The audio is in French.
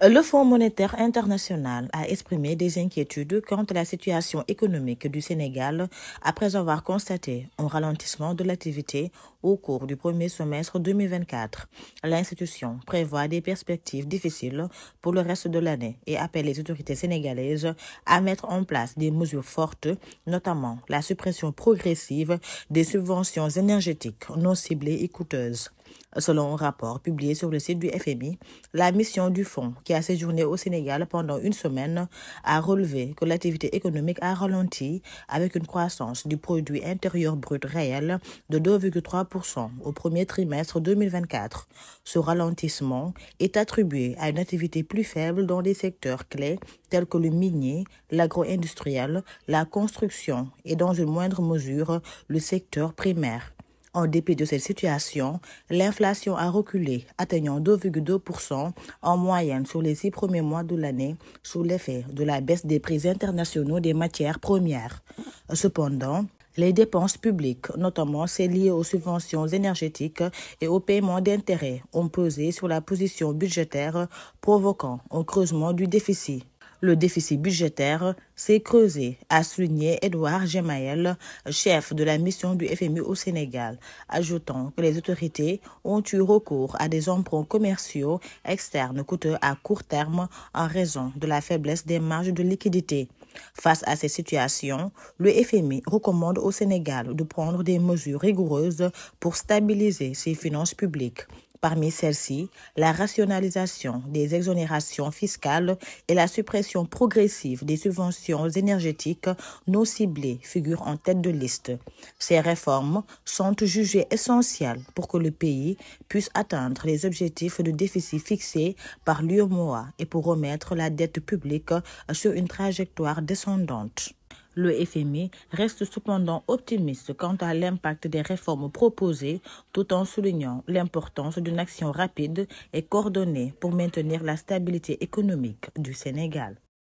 Le Fonds monétaire international a exprimé des inquiétudes quant à la situation économique du Sénégal après avoir constaté un ralentissement de l'activité au cours du premier semestre 2024. L'institution prévoit des perspectives difficiles pour le reste de l'année et appelle les autorités sénégalaises à mettre en place des mesures fortes, notamment la suppression progressive des subventions énergétiques non ciblées et coûteuses. Selon un rapport publié sur le site du FMI, la mission du fonds, qui a séjourné au Sénégal pendant une semaine, a relevé que l'activité économique a ralenti avec une croissance du produit intérieur brut réel de 2,3% au premier trimestre 2024. Ce ralentissement est attribué à une activité plus faible dans des secteurs clés tels que le minier, l'agro-industriel, la construction et dans une moindre mesure le secteur primaire. En dépit de cette situation, l'inflation a reculé, atteignant 2,2% en moyenne sur les 6 premiers mois de l'année, sous l'effet de la baisse des prix internationaux des matières premières. Cependant, les dépenses publiques, notamment celles liées aux subventions énergétiques et au paiement d'intérêts, ont pesé sur la position budgétaire, provoquant un creusement du déficit. Le déficit budgétaire s'est creusé, a souligné Edouard Gemaël, chef de la mission du FMI au Sénégal, ajoutant que les autorités ont eu recours à des emprunts commerciaux externes coûteux à court terme en raison de la faiblesse des marges de liquidité. Face à ces situations, le FMI recommande au Sénégal de prendre des mesures rigoureuses pour stabiliser ses finances publiques. Parmi celles-ci, la rationalisation des exonérations fiscales et la suppression progressive des subventions énergétiques non ciblées figurent en tête de liste. Ces réformes sont jugées essentielles pour que le pays puisse atteindre les objectifs de déficit fixés par l'UEMOA et pour remettre la dette publique sur une trajectoire descendante. Le FMI reste cependant optimiste quant à l'impact des réformes proposées, tout en soulignant l'importance d'une action rapide et coordonnée pour maintenir la stabilité économique du Sénégal.